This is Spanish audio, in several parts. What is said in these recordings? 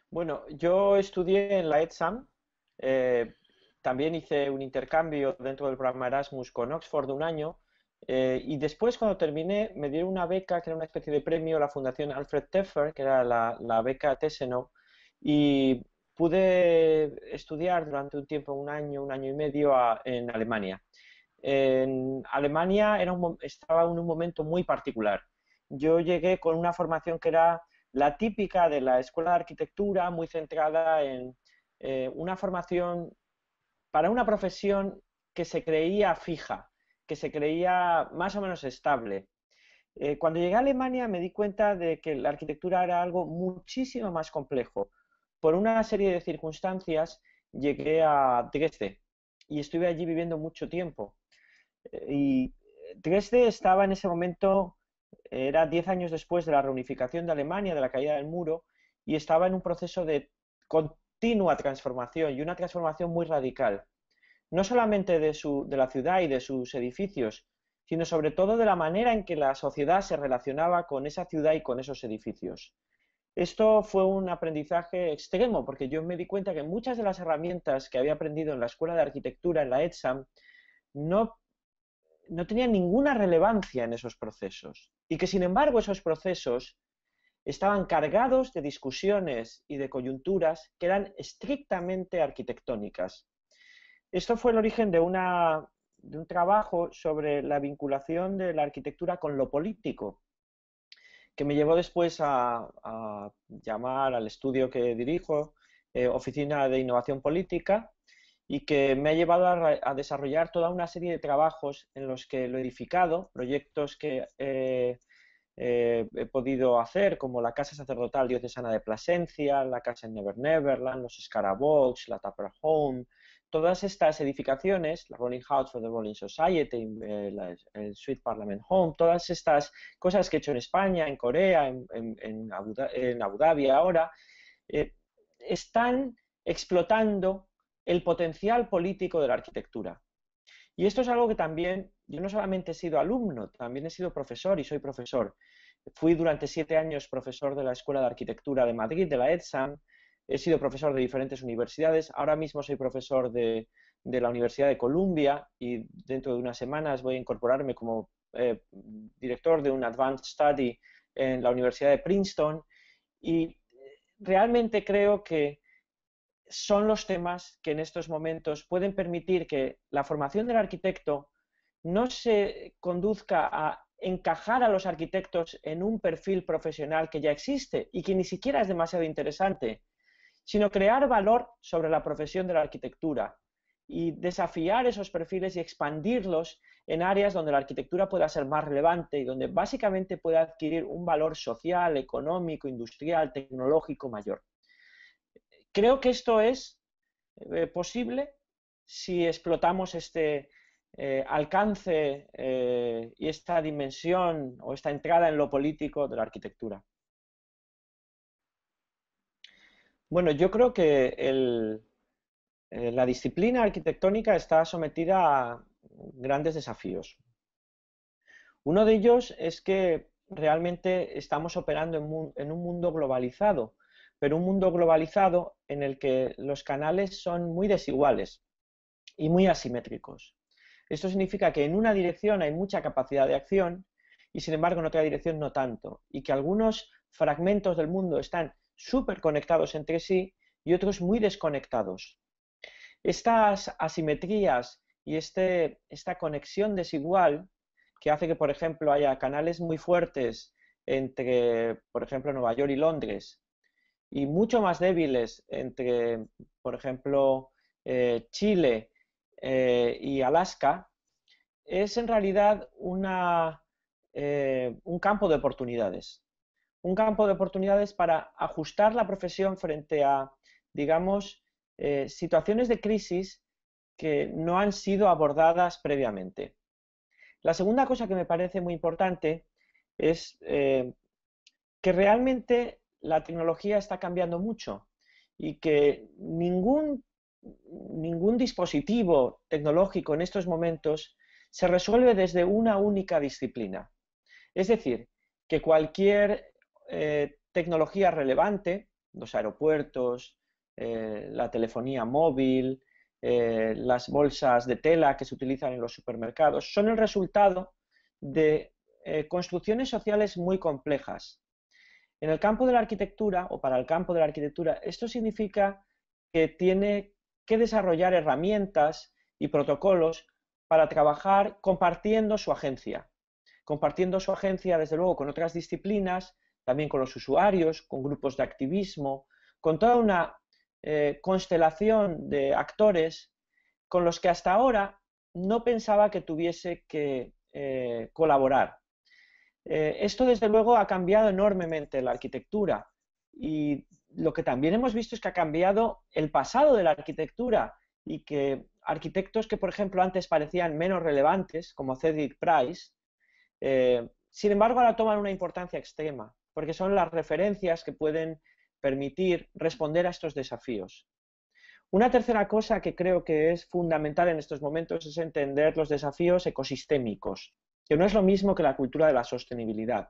Bueno, yo estudié en la ETSAM, eh, también hice un intercambio dentro del programa Erasmus con Oxford de un año, y después cuando terminé me dieron una beca que era una especie de premio, la Fundación Alfred Teffer, que era la beca Tessenow, y pude estudiar durante un tiempo, un año y medio en Alemania. En Alemania estaba en un momento muy particular. Yo llegué con una formación que era la típica de la escuela de arquitectura, muy centrada en una formación para una profesión que se creía fija, que se creía más o menos estable. Cuando llegué a Alemania me di cuenta de que la arquitectura era algo muchísimo más complejo. Por una serie de circunstancias llegué a Dresde y estuve allí viviendo mucho tiempo. Y Dresde estaba en ese momento, era 10 años después de la reunificación de Alemania, de la caída del muro, y estaba en un proceso de continua transformación y una transformación muy radical, no solamente de la ciudad y de sus edificios, sino sobre todo de la manera en que la sociedad se relacionaba con esa ciudad y con esos edificios. Esto fue un aprendizaje extremo, porque yo me di cuenta que muchas de las herramientas que había aprendido en la escuela de arquitectura, en la ETSAM, no no tenían ninguna relevancia en esos procesos y que sin embargo esos procesos estaban cargados de discusiones y de coyunturas que eran estrictamente arquitectónicas. Esto fue el origen de un trabajo sobre la vinculación de la arquitectura con lo político, que me llevó después a llamar al estudio que dirijo, Oficina de Innovación Política, y que me ha llevado a desarrollar toda una serie de trabajos en los que lo he edificado, proyectos que he podido hacer, como la Casa Sacerdotal Diocesana de Plasencia, la Casa en Never Neverland, los Scarabox, la Tupper Home, todas estas edificaciones, la Rolling House for the Rolling Society, el Sweet Parliament Home, todas estas cosas que he hecho en España, en Corea, en Abu Dhabi ahora, eh, están explotando el potencial político de la arquitectura. Y esto es algo que también, yo no solamente he sido alumno, también he sido profesor y soy profesor. Fui durante 7 años profesor de la Escuela de Arquitectura de Madrid, de la ETSAM, he sido profesor de diferentes universidades, ahora mismo soy profesor de la Universidad de Columbia y dentro de unas semanas voy a incorporarme como director de un Advanced Study en la Universidad de Princeton y realmente creo que son los temas que en estos momentos pueden permitir que la formación del arquitecto no se conduzca a encajar a los arquitectos en un perfil profesional que ya existe y que ni siquiera es demasiado interesante, sino crear valor sobre la profesión de la arquitectura y desafiar esos perfiles y expandirlos en áreas donde la arquitectura pueda ser más relevante y donde básicamente pueda adquirir un valor social, económico, industrial, tecnológico mayor. Creo que esto es posible si explotamos este alcance y esta dimensión o esta entrada en lo político de la arquitectura. Bueno, yo creo que la disciplina arquitectónica está sometida a grandes desafíos. Uno de ellos es que realmente estamos operando en un mundo globalizado, pero un mundo globalizado en el que los canales son muy desiguales y muy asimétricos. Esto significa que en una dirección hay mucha capacidad de acción y sin embargo en otra dirección no tanto, y que algunos fragmentos del mundo están súper conectados entre sí y otros muy desconectados. Estas asimetrías y esta conexión desigual que hace que, por ejemplo, haya canales muy fuertes entre, por ejemplo, Nueva York y Londres y mucho más débiles entre, por ejemplo, Chile y Alaska, es en realidad un campo de oportunidades. Un campo de oportunidades para ajustar la profesión frente a, digamos, situaciones de crisis que no han sido abordadas previamente. La segunda cosa que me parece muy importante es que realmente la tecnología está cambiando mucho y que ningún dispositivo tecnológico en estos momentos se resuelve desde una única disciplina. Es decir, que cualquier tecnología relevante, los aeropuertos, la telefonía móvil, las bolsas de tela que se utilizan en los supermercados, son el resultado de construcciones sociales muy complejas. En el campo de la arquitectura, o para el campo de la arquitectura, esto significa que tiene que desarrollar herramientas y protocolos para trabajar compartiendo su agencia. Compartiendo su agencia, desde luego, con otras disciplinas, también con los usuarios, con grupos de activismo, con toda una constelación de actores con los que hasta ahora no pensaba que tuviese que colaborar. Esto, desde luego, ha cambiado enormemente la arquitectura y lo que también hemos visto es que ha cambiado el pasado de la arquitectura y que arquitectos que, por ejemplo, antes parecían menos relevantes, como Cedric Price, sin embargo, ahora toman una importancia extrema, porque son las referencias que pueden permitir responder a estos desafíos. Una tercera cosa que creo que es fundamental en estos momentos es entender los desafíos ecosistémicos, que no es lo mismo que la cultura de la sostenibilidad.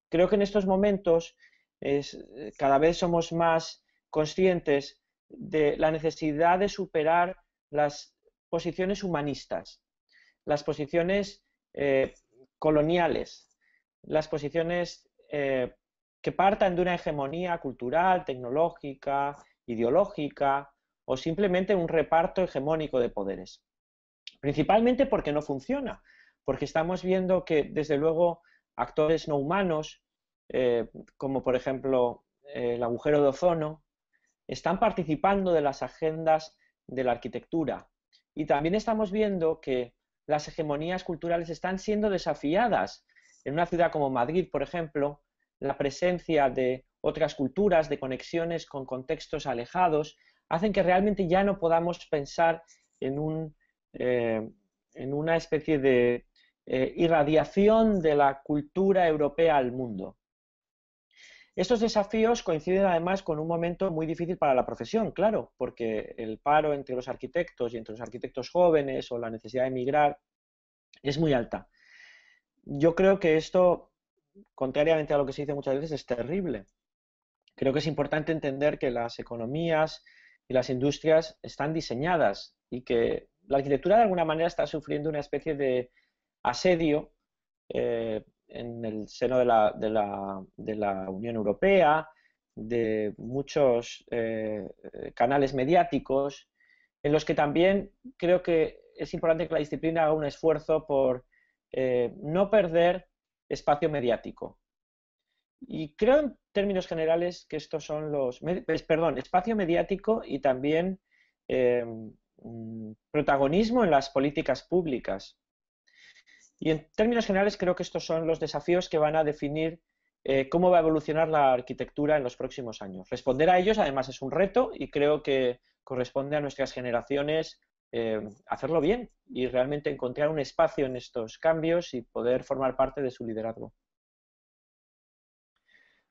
Creo que en estos momentos cada vez somos más conscientes de la necesidad de superar las posiciones humanistas, las posiciones coloniales, las posiciones que partan de una hegemonía cultural, tecnológica, ideológica o simplemente un reparto hegemónico de poderes. Principalmente porque no funciona, porque estamos viendo que, desde luego, actores no humanos, como por ejemplo el agujero de ozono, están participando de las agendas de la arquitectura. Y también estamos viendo que las hegemonías culturales están siendo desafiadas. En una ciudad como Madrid, por ejemplo, la presencia de otras culturas, de conexiones con contextos alejados, hacen que realmente ya no podamos pensar en una especie de irradiación de la cultura europea al mundo. Estos desafíos coinciden además con un momento muy difícil para la profesión, claro, porque el paro entre los arquitectos y entre los arquitectos jóvenes o la necesidad de emigrar es muy alta. Yo creo que esto, contrariamente a lo que se dice muchas veces, es terrible. Creo que es importante entender que las economías y las industrias están diseñadas y que la arquitectura de alguna manera está sufriendo una especie de asedio en el seno de la Unión Europea, de muchos canales mediáticos, en los que también creo que es importante que la disciplina haga un esfuerzo por no perder espacio mediático. Y creo en términos generales que estos son espacio mediático y también protagonismo en las políticas públicas. Y en términos generales creo que estos son los desafíos que van a definir cómo va a evolucionar la arquitectura en los próximos años. Responder a ellos además es un reto y creo que corresponde a nuestras generaciones hacerlo bien y realmente encontrar un espacio en estos cambios y poder formar parte de su liderazgo.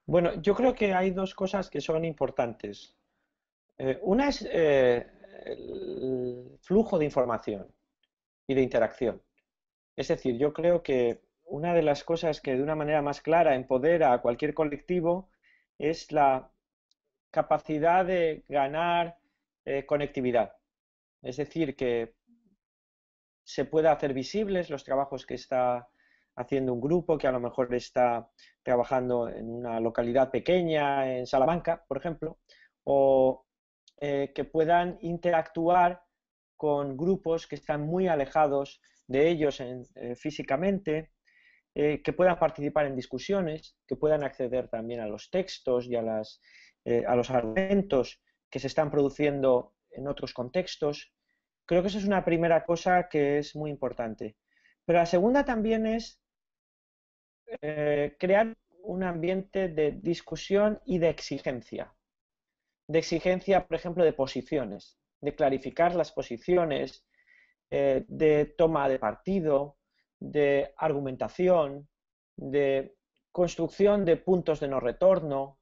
Bueno, yo creo que hay dos cosas que son importantes. Una es el flujo de información y de interacción. Es decir, yo creo que una de las cosas que de una manera más clara empodera a cualquier colectivo es la capacidad de ganar conectividad. Es decir, que se pueda hacer visibles los trabajos que está haciendo un grupo que a lo mejor está trabajando en una localidad pequeña, en Salamanca, por ejemplo, o que puedan interactuar con grupos que están muy alejados de ellos físicamente, que puedan participar en discusiones, que puedan acceder también a los textos y a los argumentos que se están produciendo en otros contextos. Creo que eso es una primera cosa que es muy importante. Pero la segunda también es crear un ambiente de discusión y de exigencia. De exigencia, por ejemplo, de posiciones, de clarificar las posiciones, de toma de partido, de argumentación, de construcción de puntos de no retorno,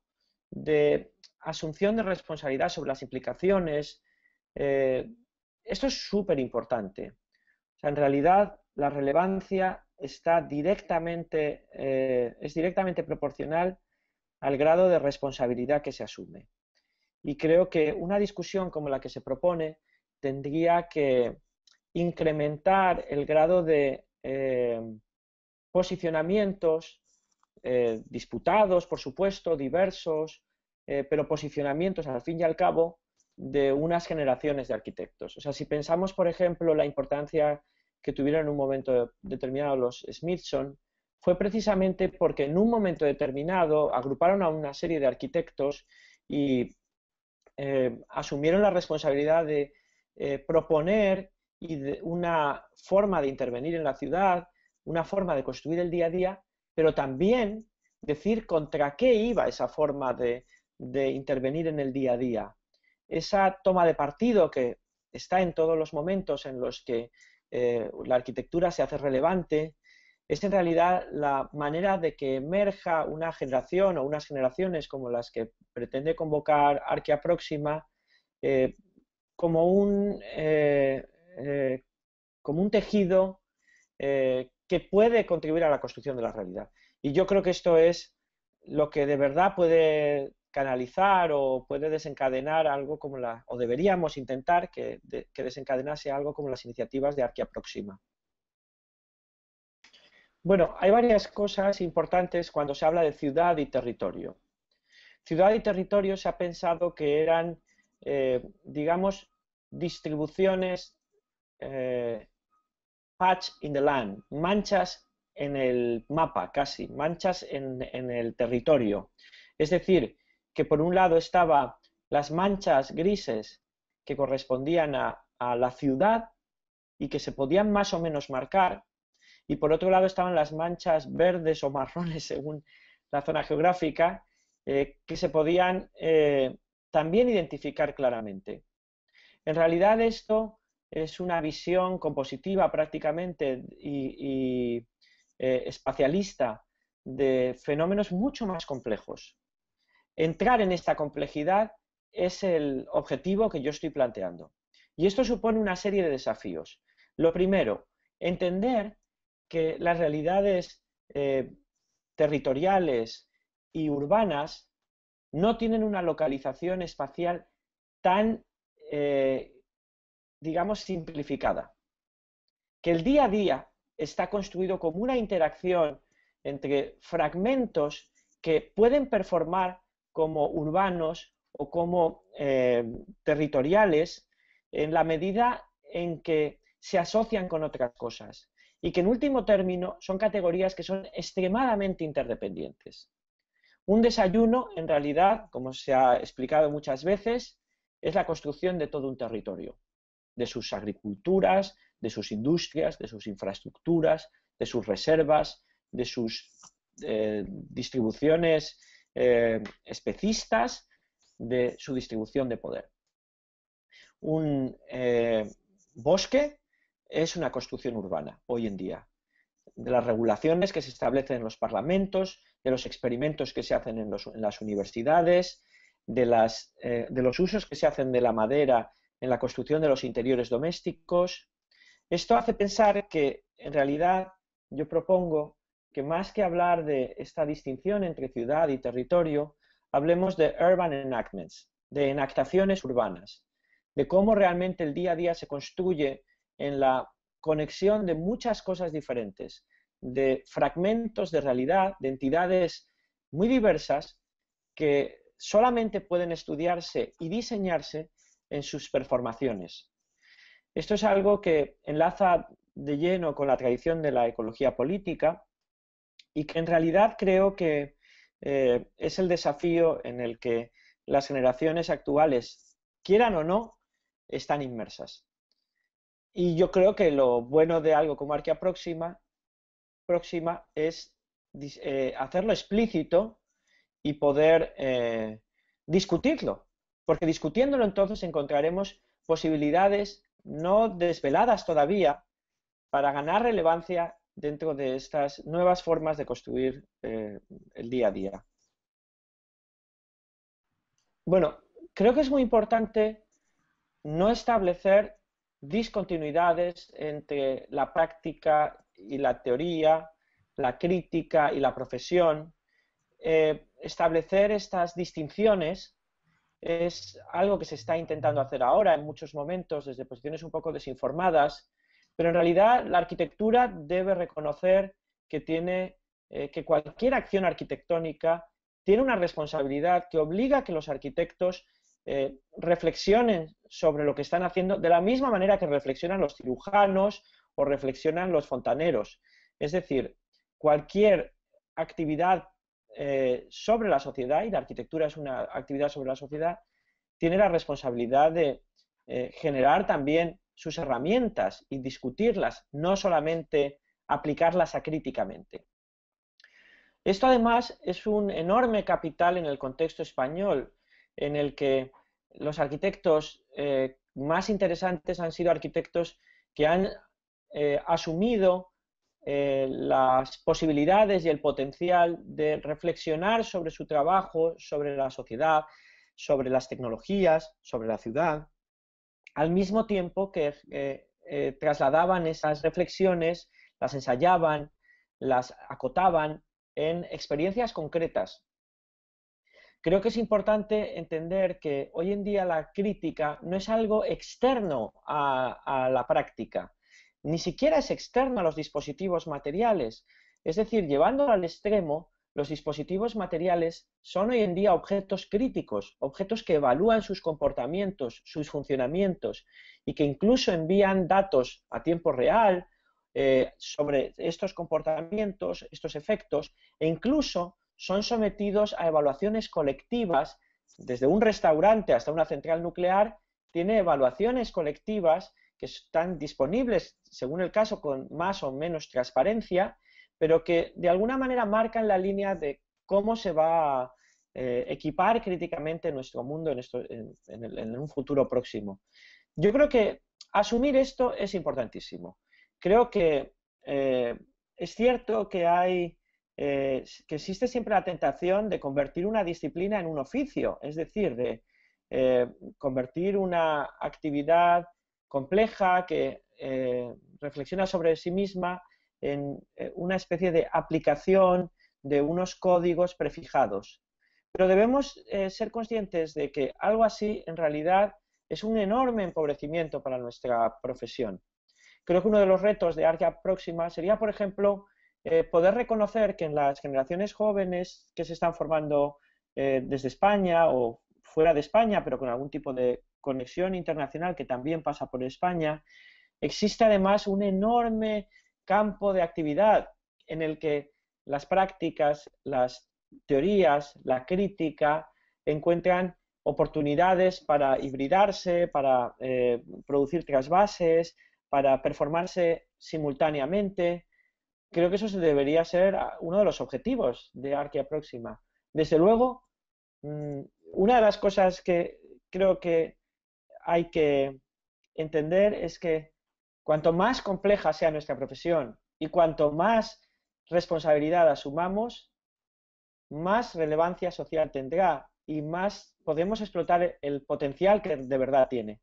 de asunción de responsabilidad sobre las implicaciones. Esto es súper importante. O sea, en realidad, la relevancia está es directamente proporcional al grado de responsabilidad que se asume. Y creo que una discusión como la que se propone tendría que incrementar el grado de posicionamientos disputados, por supuesto, diversos, pero posicionamientos al fin y al cabo de unas generaciones de arquitectos. O sea, si pensamos, por ejemplo, la importancia que tuvieron en un momento determinado los Smithson, fue precisamente porque en un momento determinado agruparon a una serie de arquitectos y asumieron la responsabilidad de proponer y de una forma de intervenir en la ciudad, una forma de construir el día a día, pero también decir contra qué iba esa forma de intervenir en el día a día. Esa toma de partido que está en todos los momentos en los que la arquitectura se hace relevante, es en realidad la manera de que emerja una generación o unas generaciones como las que pretende convocar Arquea Próxima como como un tejido que puede contribuir a la construcción de la realidad. Y yo creo que esto es lo que de verdad puede canalizar o puede desencadenar algo como o deberíamos intentar que desencadenase algo como las iniciativas de Arquea Próxima. Bueno, hay varias cosas importantes cuando se habla de ciudad y territorio. Ciudad y territorio se ha pensado que eran, digamos, distribuciones patch in the land, manchas en el mapa casi, manchas en el territorio. Es decir, que por un lado estaban las manchas grises que correspondían a la ciudad y que se podían más o menos marcar, y por otro lado estaban las manchas verdes o marrones según la zona geográfica, que se podían también identificar claramente. En realidad esto es una visión compositiva prácticamente y espacialista de fenómenos mucho más complejos. Entrar en esta complejidad es el objetivo que yo estoy planteando. Y esto supone una serie de desafíos. Lo primero, entender que las realidades territoriales y urbanas no tienen una localización espacial tan, digamos, simplificada. Que el día a día está construido como una interacción entre fragmentos que pueden performar como urbanos o como territoriales en la medida en que se asocian con otras cosas y que en último término son categorías que son extremadamente interdependientes. Un desayuno, en realidad, como se ha explicado muchas veces, es la construcción de todo un territorio, de sus agriculturas, de sus industrias, de sus infraestructuras, de sus reservas, de sus distribuciones especistas, de su distribución de poder. Un bosque es una construcción urbana hoy en día, de las regulaciones que se establecen en los parlamentos, de los experimentos que se hacen en las universidades, de los usos que se hacen de la madera en la construcción de los interiores domésticos. Esto hace pensar que, en realidad, yo propongo que más que hablar de esta distinción entre ciudad y territorio, hablemos de urban enactments, de enactaciones urbanas, de cómo realmente el día a día se construye en la conexión de muchas cosas diferentes, de fragmentos de realidad, de entidades muy diversas que solamente pueden estudiarse y diseñarse en sus performaciones. Esto es algo que enlaza de lleno con la tradición de la ecología política y que en realidad creo que es el desafío en el que las generaciones actuales, quieran o no, están inmersas. Y yo creo que lo bueno de algo como Arquea Próxima es hacerlo explícito y poder discutirlo, porque discutiéndolo entonces encontraremos posibilidades no desveladas todavía para ganar relevancia dentro de estas nuevas formas de construir el día a día. Bueno, creo que es muy importante no establecer discontinuidades entre la práctica y la teoría, la crítica y la profesión. establecer estas distinciones es algo que se está intentando hacer ahora en muchos momentos desde posiciones un poco desinformadas, pero en realidad la arquitectura debe reconocer que que cualquier acción arquitectónica tiene una responsabilidad que obliga a que los arquitectos reflexionen sobre lo que están haciendo de la misma manera que reflexionan los cirujanos o reflexionan los fontaneros. Es decir, cualquier actividad sobre la sociedad, y la arquitectura es una actividad sobre la sociedad, tiene la responsabilidad de generar también sus herramientas y discutirlas, no solamente aplicarlas acríticamente. Esto además es un enorme capital en el contexto español, en el que los arquitectos más interesantes han sido arquitectos que han asumido las posibilidades y el potencial de reflexionar sobre su trabajo, sobre la sociedad, sobre las tecnologías, sobre la ciudad, al mismo tiempo que trasladaban esas reflexiones, las ensayaban, las acotaban en experiencias concretas. Creo que es importante entender que hoy en día la crítica no es algo externo a la práctica, ni siquiera es externo a los dispositivos materiales. Es decir, llevándolo al extremo, los dispositivos materiales son hoy en día objetos críticos, objetos que evalúan sus comportamientos, sus funcionamientos y que incluso envían datos a tiempo real sobre estos comportamientos, estos efectos, e incluso son sometidos a evaluaciones colectivas, desde un restaurante hasta una central nuclear, tiene evaluaciones colectivas que están disponibles, según el caso, con más o menos transparencia, pero que de alguna manera marcan la línea de cómo se va a equipar críticamente nuestro mundo en un futuro próximo. Yo creo que asumir esto es importantísimo. Creo que es cierto que que existe siempre la tentación de convertir una disciplina en un oficio, es decir, de convertir una actividad compleja que reflexiona sobre sí misma en una especie de aplicación de unos códigos prefijados. Pero debemos ser conscientes de que algo así en realidad es un enorme empobrecimiento para nuestra profesión. Creo que uno de los retos de Arquia Próxima sería, por ejemplo, poder reconocer que en las generaciones jóvenes que se están formando desde España o fuera de España, pero con algún tipo de conexión internacional que también pasa por España, existe además un enorme campo de actividad en el que las prácticas, las teorías, la crítica encuentran oportunidades para hibridarse, para producir trasvases, para performarse simultáneamente. Creo que eso debería ser uno de los objetivos de Arquia Próxima. Desde luego, una de las cosas que creo que hay que entender es que cuanto más compleja sea nuestra profesión y cuanto más responsabilidad asumamos, más relevancia social tendrá y más podemos explotar el potencial que de verdad tiene.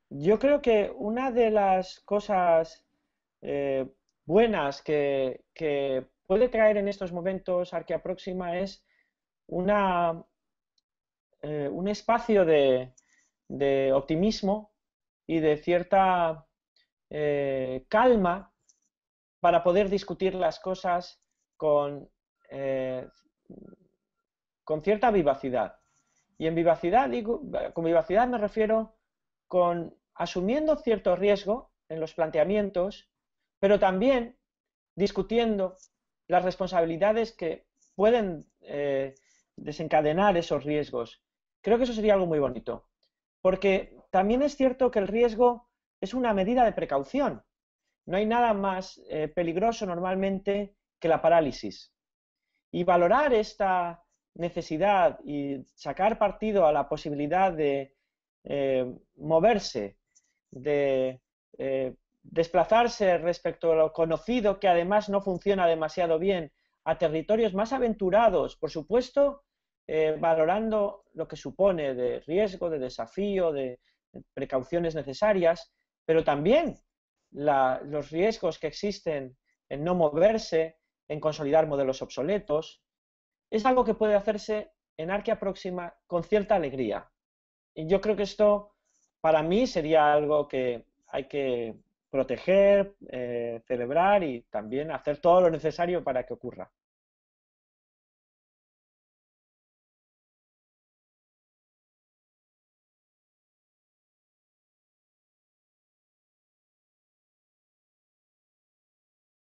Yo creo que una de las cosas buenas que puede traer en estos momentos Arquia Próxima es un espacio de optimismo y de cierta calma para poder discutir las cosas con cierta vivacidad. Y en vivacidad, con vivacidad me refiero con asumiendo cierto riesgo en los planteamientos, pero también discutiendo las responsabilidades que pueden desencadenar esos riesgos. Creo que eso sería algo muy bonito, porque también es cierto que el riesgo es una medida de precaución. No hay nada más peligroso normalmente que la parálisis. Y valorar esta necesidad y sacar partido a la posibilidad de moverse, de desplazarse respecto a lo conocido, que además no funciona demasiado bien, a territorios más aventurados, por supuesto, valorando lo que supone de riesgo, de desafío, de precauciones necesarias, pero también los riesgos que existen en no moverse, en consolidar modelos obsoletos. Es algo que puede hacerse en Arquea Próxima con cierta alegría. Y yo creo que esto, para mí, sería algo que hay que proteger, celebrar y también hacer todo lo necesario para que ocurra.